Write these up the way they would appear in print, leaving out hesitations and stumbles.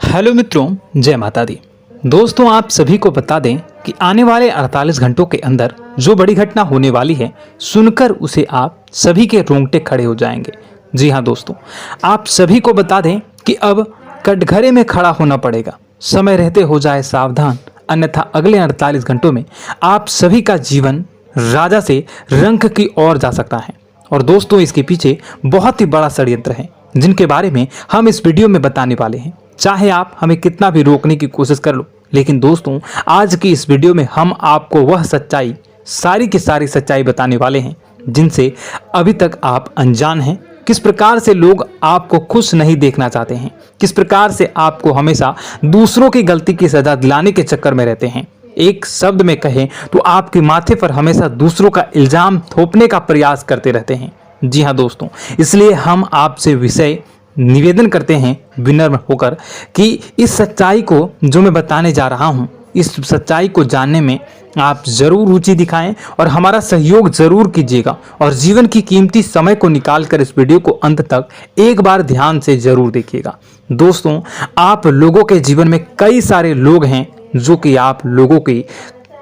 Hello मित्रों, जय माता दी। दोस्तों, आप सभी को बता दें कि आने वाले 48 घंटों के अंदर जो बड़ी घटना होने वाली है, सुनकर उसे आप सभी के रोंगटे खड़े हो जाएंगे। जी हाँ दोस्तों, आप सभी को बता दें कि अब कटघरे में खड़ा होना पड़ेगा। समय रहते हो जाए सावधान, अन्यथा अगले 48 घंटों में आप सभी का जीवन राजा से रंक की ओर जा सकता है। और दोस्तों, इसके पीछे बहुत ही बड़ा षड्यंत्र है जिनके बारे में हम इस वीडियो में बताने वाले हैं। चाहे आप हमें कितना भी रोकने की कोशिश कर लो, लेकिन दोस्तों, आज की इस वीडियो में हम आपको वह सच्चाई, सारी की सारी सच्चाई बताने वाले हैं जिनसे अभी तक आप अनजान हैं। किस प्रकार से लोग आपको खुश नहीं देखना चाहते हैं, किस प्रकार से आपको हमेशा दूसरों की गलती की सजा दिलाने के चक्कर में रहते हैं। एक शब्द में कहें तो आपके माथे पर हमेशा दूसरों का इल्जाम थोपने का प्रयास करते रहते हैं। जी हाँ दोस्तों, इसलिए हम आपसे विषय निवेदन करते हैं विनम्र होकर कि इस सच्चाई को जो मैं बताने जा रहा हूं, इस सच्चाई को जानने में आप जरूर रुचि दिखाएं और हमारा सहयोग जरूर कीजिएगा। और जीवन की कीमती समय को निकालकर इस वीडियो को अंत तक एक बार ध्यान से जरूर देखिएगा। दोस्तों, आप लोगों के जीवन में कई सारे लोग हैं जो कि आप लोगों की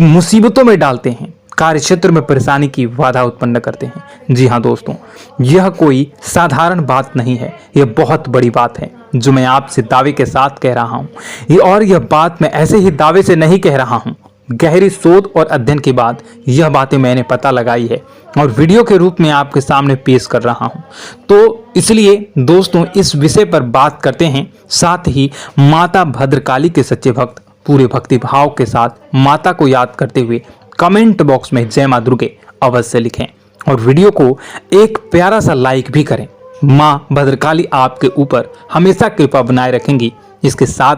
मुसीबतों में डालते हैं, कार्य क्षेत्र में परेशानी की बाधा उत्पन्न करते हैं। जी हाँ दोस्तों, यह कोई साधारण बात नहीं है, यह बहुत बड़ी बात है जो मैं आपसे दावे के साथ कह रहा हूँ। और यह बात मैं ऐसे ही दावे से नहीं कह रहा हूँ, गहरी शोध और अध्ययन के बाद यह बातें मैंने पता लगाई है और वीडियो के रूप में आपके सामने पेश कर रहा हूँ। तो इसलिए दोस्तों, इस विषय पर बात करते हैं। साथ ही माता भद्रकाली के सच्चे भक्त पूरे भक्ति भाव के साथ माता को याद करते हुए कमेंट बॉक्स में जय मां दुर्गे अवश्य लिखें और वीडियो को एक प्यारा सा लाइक भी करें। मां भद्रकाली आपके ऊपर हमेशा कृपा बनाए रखेंगी। इसके साथ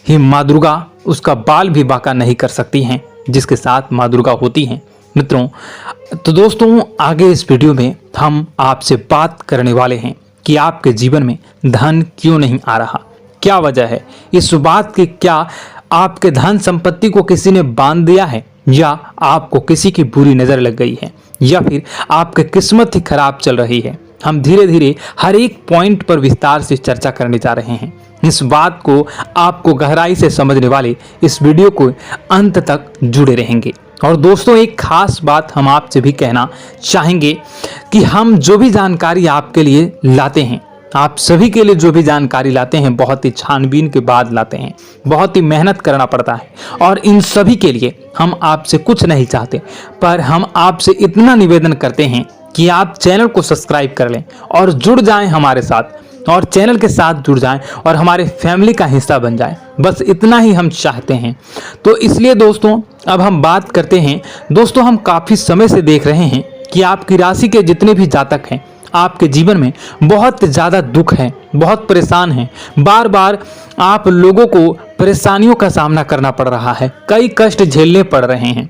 ही मां दुर्गा उसका बाल भी बांका नहीं कर सकती हैं जिसके साथ मां दुर्गा होती हैं। मित्रों, तो दोस्तों, आगे इस वीडियो में हम आपसे बात करने वाले हैं कि आपके जीवन में धन क्यों नहीं आ रहा, क्या वजह है इस बात की। क्या आपके धन संपत्ति को किसी ने बांध दिया है, या आपको किसी की बुरी नजर लग गई है, या फिर आपकी किस्मत ही खराब चल रही है। हम धीरे धीरे हर एक पॉइंट पर विस्तार से चर्चा करने जा रहे हैं। इस बात को आपको गहराई से समझने वाले इस वीडियो को अंत तक जुड़े रहेंगे। और दोस्तों, एक खास बात हम आपसे भी कहना चाहेंगे कि हम जो भी जानकारी आपके लिए लाते हैं, आप सभी के लिए जो भी जानकारी लाते हैं, बहुत ही छानबीन के बाद लाते हैं, बहुत ही मेहनत करना पड़ता है। और इन सभी के लिए हम आपसे कुछ नहीं चाहते, पर हम आपसे इतना निवेदन करते हैं कि आप चैनल को सब्सक्राइब कर लें और जुड़ जाएं हमारे साथ, और चैनल के साथ जुड़ जाएं और हमारे फैमिली का हिस्सा बन जाएं। बस इतना ही हम चाहते हैं। तो इसलिए दोस्तों, अब हम बात करते हैं। दोस्तों, हम काफ़ी समय से देख रहे हैं कि आपकी राशि के जितने भी जातक हैं, आपके जीवन में बहुत ज़्यादा दुख है, बहुत परेशान हैं। बार बार आप लोगों को परेशानियों का सामना करना पड़ रहा है, कई कष्ट झेलने पड़ रहे हैं।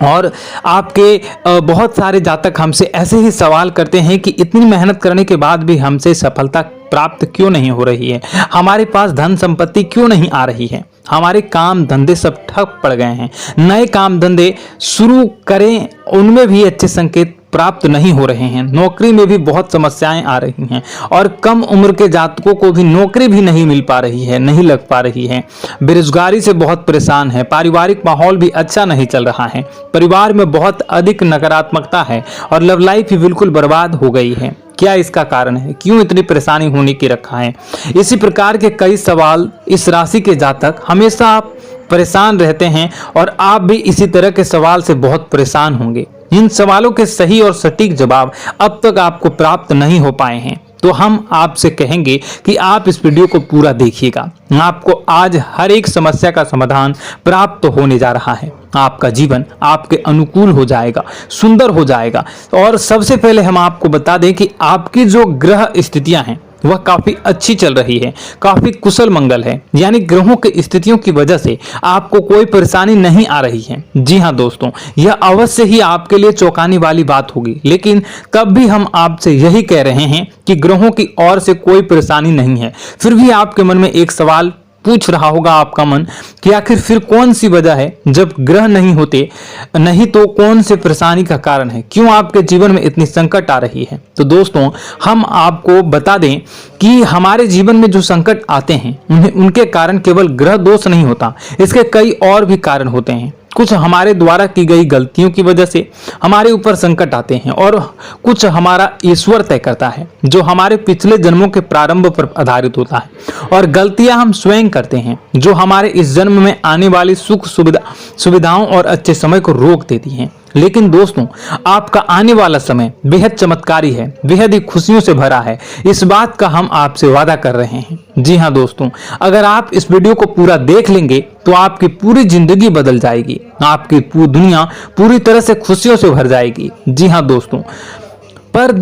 और आपके बहुत सारे जातक हमसे ऐसे ही सवाल करते हैं कि इतनी मेहनत करने के बाद भी हमसे सफलता प्राप्त क्यों नहीं हो रही है, हमारे पास धन संपत्ति क्यों नहीं आ रही है, हमारे काम धंधे सब ठप पड़ गए हैं, नए काम धंधे शुरू करें उनमें भी अच्छे संकेत प्राप्त नहीं हो रहे हैं, नौकरी में भी बहुत समस्याएं आ रही हैं, और कम उम्र के जातकों को भी नौकरी भी नहीं मिल पा रही है, नहीं लग पा रही है, बेरोजगारी से बहुत परेशान है, पारिवारिक माहौल भी अच्छा नहीं चल रहा है, परिवार में बहुत अधिक नकारात्मकता है और लव लाइफ भी बिल्कुल बर्बाद हो गई है। क्या इसका कारण है, क्यों इतनी परेशानी होने की रखा है? इसी प्रकार के कई सवाल इस राशि के जातक हमेशा आप परेशान रहते हैं और आप भी इसी तरह के सवाल से बहुत परेशान होंगे। इन सवालों के सही और सटीक जवाब अब तक आपको प्राप्त नहीं हो पाए हैं, तो हम आपसे कहेंगे कि आप इस वीडियो को पूरा देखिएगा। आपको आज हर एक समस्या का समाधान प्राप्त होने जा रहा है। आपका जीवन आपके अनुकूल हो जाएगा, सुंदर हो जाएगा। और सबसे पहले हम आपको बता दें कि आपकी जो ग्रह स्थितियां हैं वह काफी अच्छी चल रही है, काफी कुशल मंगल है, यानी ग्रहों की स्थितियों की वजह से आपको कोई परेशानी नहीं आ रही है। जी हाँ दोस्तों, यह अवश्य ही आपके लिए चौंकाने वाली बात होगी, लेकिन तब भी हम आपसे यही कह रहे हैं कि ग्रहों की ओर से कोई परेशानी नहीं है। फिर भी आपके मन में एक सवाल पूछ रहा होगा आपका मन कि आखिर फिर कौन सी वजह है, जब ग्रह नहीं होते नहीं तो कौन से परेशानी का कारण है, क्यों आपके जीवन में इतनी संकट आ रही है। तो दोस्तों हम आपको बता दें कि हमारे जीवन में जो संकट आते हैं उनके कारण केवल ग्रह दोष नहीं होता, इसके कई और भी कारण होते हैं। कुछ हमारे द्वारा की गई गलतियों की वजह से हमारे ऊपर संकट आते हैं और कुछ हमारा ईश्वर तय करता है, जो हमारे पिछले जन्मों के प्रारंभ पर आधारित होता है। और गलतियां हम स्वयं करते हैं, जो हमारे इस जन्म में आने वाली सुख सुविधाओं और अच्छे समय को रोक देती हैं। लेकिन दोस्तों आपका आने वाला समय बेहद चमत्कारी है, बेहद ही खुशियों से भरा है, इस बात का हम आपसे वादा कर रहे हैं। जी हाँ दोस्तों, अगर आप इस वीडियो को पूरा देख लेंगे तो आपकी पूरी जिंदगी बदल जाएगी, आपकी पूरी दुनिया पूरी तरह से खुशियों से भर जाएगी। जी हाँ दोस्तों, पर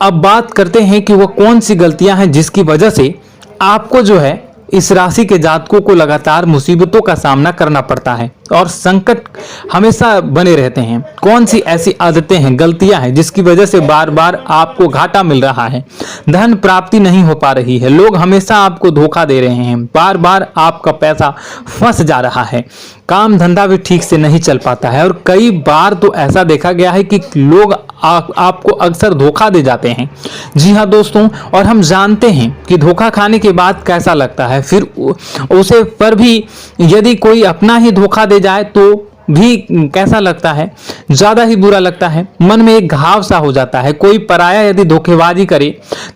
अब बात करते हैं कि वो कौन सी गलतियां हैं जिसकी वजह से आपको जो है इस राशि के जातकों को लगातार मुसीबतों का सामना करना पड़ता है और संकट हमेशा बने रहते हैं। कौन सी ऐसी आदतें हैं, गलतियां हैं जिसकी वजह से बार बार आपको घाटा मिल रहा है, धन प्राप्ति नहीं हो पा रही है, लोग हमेशा आपको धोखा दे रहे हैं, बार बार आपका पैसा फंस जा रहा है, काम धंधा भी ठीक से नहीं चल पाता है और कई बार तो ऐसा देखा गया है कि लोग आपको अक्सर धोखा दे जाते हैं। जी हाँ दोस्तों, और हम जानते हैं कि धोखा खाने के बाद कैसा लगता है, फिर उसे पर भी यदि कोई अपना ही धोखा दे जाए तो भी कैसा लगता है, ज्यादा ही बुरा लगता है, मन में एक घाव सा हो जाता है। कोई पराया यदि धोखेबाजी करे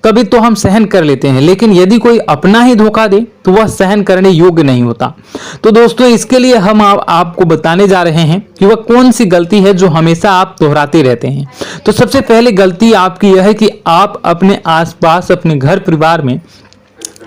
तभी तो हम सहन कर लेते हैं, लेकिन यदि कोई अपना ही धोखा दे तो वह सहन करने योग्य नहीं होता। तो दोस्तों इसके लिए हम आपको बताने जा रहे हैं कि वह कौन सी गलती है जो हमेशा आप दोहराते रहते हैं। तो सबसे पहले गलती आपकी यह है कि आप अपने आसपास, अपने घर परिवार में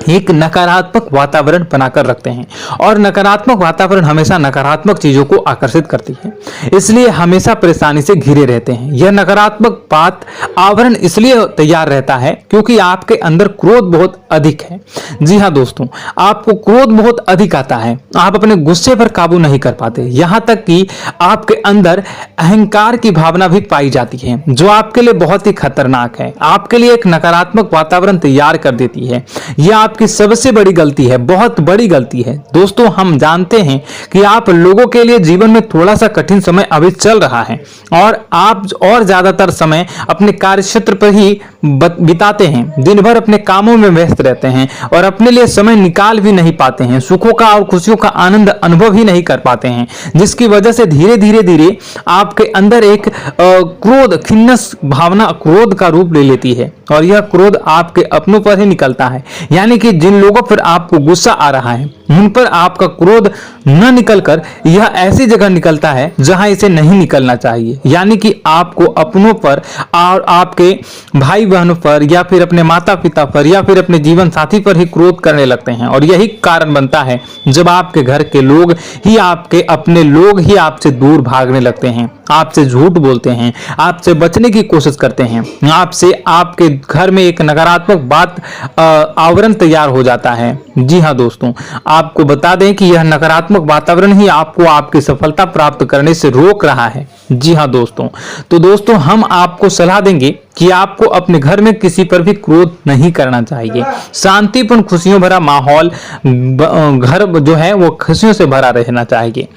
एक नकारात्मक वातावरण बनाकर रखते हैं और नकारात्मक वातावरण हमेशा नकारात्मक चीजों को आकर्षित करती है, इसलिए हमेशा परेशानी से घिरे रहते हैं। यह नकारात्मक बात आवरण इसलिए तैयार रहता है क्योंकि आपके अंदर क्रोध बहुत अधिक है। जी हाँ दोस्तों, आपको क्रोध बहुत अधिक आता है, आप अपने गुस्से पर काबू नहीं कर पाते, यहाँ तक कि आपके अंदर अहंकार की भावना भी पाई जाती है, जो आपके लिए बहुत ही खतरनाक है, आपके लिए एक नकारात्मक वातावरण तैयार कर देती है। यह आपकी सबसे बड़ी गलती है, बहुत बड़ी गलती है। दोस्तों हम जानते हैं कि आप लोगों के लिए जीवन में थोड़ा सा कठिन समय अभी चल रहा है और आप और ज्यादातर समय अपने कार्य क्षेत्र पर ही बिताते हैं, दिन भर अपने कामों में व्यस्त रहते हैं और अपने लिए समय निकाल भी नहीं पाते हैं, सुखों का और खुशियों का आनंद अनुभव ही नहीं कर पाते हैं, जिसकी वजह से धीरे धीरे आपके अंदर एक क्रोध, खिन्नस भावना क्रोध का रूप ले लेती है और यह क्रोध आपके अपनों पर ही निकलता है। यानी कि जिन लोगों पर आपको गुस्सा आ रहा है उन पर आपका क्रोध न निकलकर यह ऐसी जगह निकलता है जहां इसे नहीं निकलना चाहिए, यानी कि आपको अपनों पर और आपके भाई बहनों पर या फिर अपने माता पिता पर या फिर अपने जीवन साथी पर ही क्रोध करने लगते हैं। और यही कारण बनता है जब आपके घर के लोग ही, आपके अपने लोग ही आपसे दूर भागने लगते हैं, आपसे झूठ बोलते हैं, आपसे बचने की कोशिश करते हैं, आपसे आपके घर में एक नकारात्मक बात आवरण तैयार हो जाता है। जी हाँ दोस्तों, आपको बता दें कि यह नकारात्मक वातावरण ही आपको आपकी सफलता प्राप्त करने से रोक रहा है। जी हाँ दोस्तों, तो दोस्तों हम आपको सलाह देंगे कि आपको अपने घर में किसी पर भी क्रोध नहीं करना चाहिए। शांतिपूर्ण खुशियों भरा माहौल, घर जो है वो खुशियों से भरा रहना चाहिए।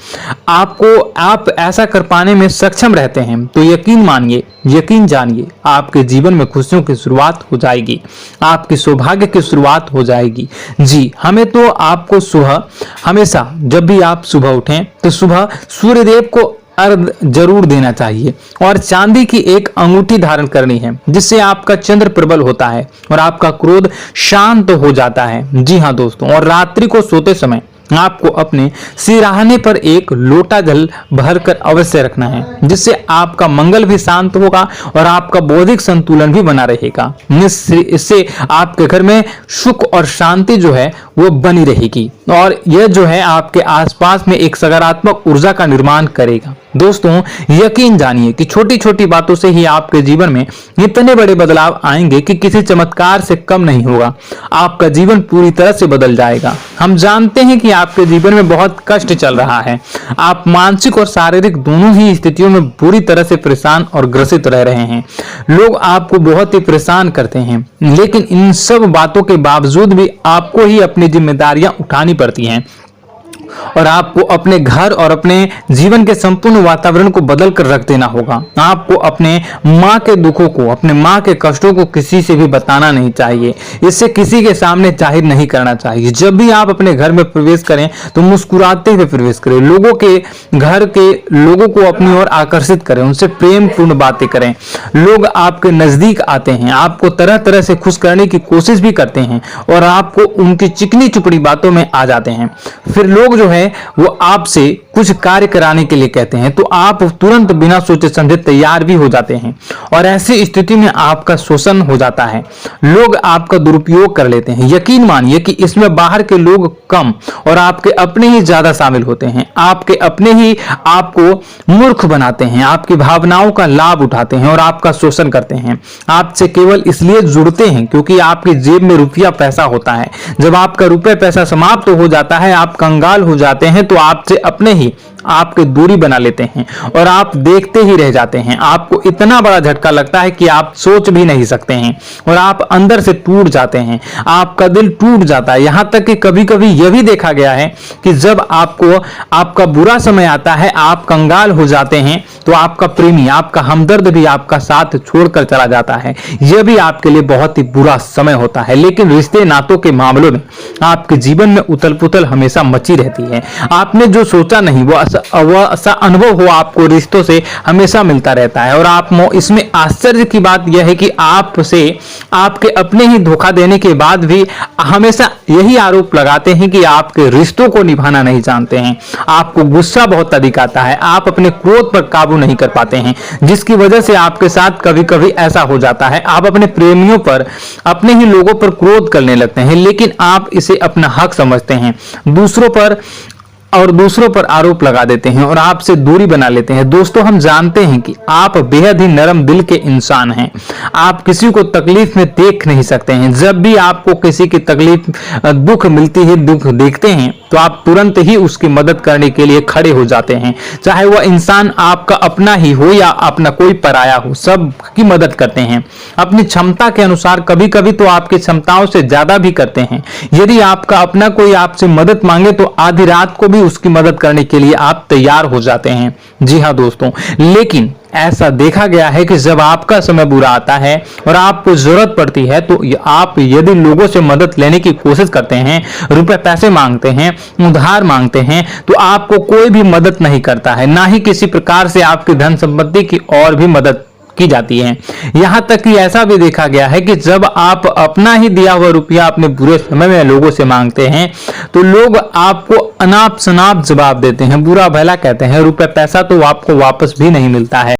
आप ऐसा कर पाने में सक्षम रहते हैं तो यकीन मानिए, यकीन जानिए, आपके जीवन में खुशियों की शुरुआत हो जाएगी, आपकी सौभाग्य की शुरुआत हो जाएगी। जी हमें तो आपको सुबह, हमेशा जब भी आप सुबह उठें तो सुबह सूर्यदेव को अर्घ जरूर देना चाहिए और चांदी की एक अंगूठी धारण करनी है, जिससे आपका चंद्र प्रबल होता है और आपका क्रोध शांत हो जाता है। जी हाँ दोस्तों, और रात्रि को सोते समय आपको अपने सिराहने पर एक लोटा जल भरकर अवश्य रखना है, जिससे आपका मंगल भी शांत होगा और आपका बौद्धिक संतुलन भी बना रहेगा। इससे आपके घर में सुख और शांति जो है वो बनी रहेगी और यह जो है आपके आसपास में एक सकारात्मक ऊर्जा का निर्माण करेगा। दोस्तों यकीन जानिए कि छोटी छोटी बातों से ही आपके जीवन में इतने बड़े बदलाव आएंगे कि किसी चमत्कार से कम नहीं होगा। आपका जीवन पूरी तरह से बदल जाएगा। हम जानते हैं कि आपके जीवन में बहुत कष्ट चल रहा है। आप मानसिक और शारीरिक दोनों ही स्थितियों में पूरी तरह से परेशान और ग्रसित रह रहे हैं। लोग आपको बहुत ही परेशान करते हैं, लेकिन इन सब बातों के बावजूद भी आपको ही अपनी जिम्मेदारियां उठानी पड़ती हैं और आपको अपने घर और अपने जीवन के संपूर्ण वातावरण को बदल कर रख देना होगा। आपको अपने माँ के दुखों को, अपने माँ के कष्टों को किसी से भी बताना नहीं चाहिए। इससे किसी के सामने जाहिर नहीं करना चाहिए। जब भी आप अपने घर में प्रवेश करें तो मुस्कुराते हुए प्रवेश करें। लोगों के घर के लोगों को अपनी ओर आकर्षित करें, उनसे प्रेम पूर्ण बातें करें। लोग आपके नजदीक आते हैं, आपको तरह तरह से खुश करने की कोशिश भी करते हैं और आपको उनकी चिकनी चुपड़ी बातों में आ जाते हैं। फिर लोग जो है वो आपसे कुछ कार्य कराने के लिए कहते हैं तो आप तुरंत बिना सोचे समझे तैयार भी हो जाते हैं और ऐसी स्थिति में आपका शोषण हो जाता है। लोग आपका दुरुपयोग कर लेते हैं। यकीन मानिए कि इसमें बाहर के लोग कम और आपके अपने ही ज्यादा शामिल होते हैं। आपके अपने ही आपको मूर्ख बनाते हैं, आपकी भावनाओं का लाभ उठाते हैं और आपका शोषण करते हैं। आपसे केवल इसलिए जुड़ते हैं क्योंकि आपकी जेब में रुपया पैसा होता है। जब आपका रुपया पैसा समाप्त हो जाता है, आप कंगाल हो जाते हैं तो आपसे अपने ही आपके दूरी बना लेते हैं और आप देखते ही रह जाते हैं। आपको इतना बड़ा झटका लगता है कि आप सोच भी नहीं सकते हैं और आप अंदर से टूट जाते हैं। आपका दिल टूट जाता है। यहां तक कि कभी कभी यह भी देखा गया है कि जब आपको आपका बुरा समय आता है, आप कंगाल हो जाते हैं तो आपका प्रेमी, आपका हमदर्द भी आपका साथ छोड़कर चला जाता है। यह भी आपके लिए बहुत ही बुरा समय होता है। लेकिन रिश्ते नातों के मामलों में आपके जीवन में उथल पुथल हमेशा मची रहती है। आपने जो सोचा नहीं वो ऐसा अनुभव हो आपको रिश्तों से हमेशा मिलता रहता है। और आप इसमें आश्चर्य की बात यह है कि आपसे आपके अपने ही धोखा देने के बाद भी हमेशा यही आरोप लगाते हैं कि आपके रिश्तों को निभाना नहीं जानते हैं। आपको गुस्सा बहुत अधिक आता है, आप अपने क्रोध पर काबू नहीं कर पाते हैं, जिसकी वजह से आपके साथ कभी कभी ऐसा हो जाता है आप अपने प्रेमियों पर, अपने ही लोगों पर क्रोध करने लगते हैं, लेकिन आप इसे अपना हक समझते हैं। दूसरों पर आरोप लगा देते हैं और आपसे दूरी बना लेते हैं। दोस्तों हम जानते हैं कि आप बेहद ही नरम दिल के इंसान हैं। आप किसी को तकलीफ में देख नहीं सकते हैं। जब भी आपको किसी की तकलीफ, दुख मिलती है, दुख देखते हैं तो आप तुरंत ही उसकी मदद करने के लिए खड़े हो जाते हैं। चाहे वह इंसान आपका अपना ही हो या अपना कोई पराया हो, सबकी मदद करते हैं अपनी क्षमता के अनुसार। कभी कभी तो आपकी क्षमताओं से ज्यादा भी करते हैं। यदि आपका अपना कोई आपसे मदद मांगे तो आधी रात को भी उसकी मदद करने के लिए आप तैयार हो जाते हैं। जी हाँ दोस्तों, लेकिन ऐसा देखा गया है कि जब आपका समय बुरा आता है और आपको जरूरत पड़ती है तो आप यदि लोगों से मदद लेने की कोशिश करते हैं, रुपए पैसे मांगते हैं, उधार मांगते हैं, तो आपको कोई भी मदद नहीं करता है। ना ही किसी प्रकार से आपकी धन संपत्ति की और भी मदद की जाती है। यहां तक कि ऐसा भी देखा गया है कि जब आप अपना ही दिया हुआ रुपया अपने बुरे समय में लोगों से मांगते हैं तो लोग आपको अनाप शनाप जवाब देते हैं, बुरा भला कहते हैं। रुपया पैसा तो आपको वापस भी नहीं मिलता है।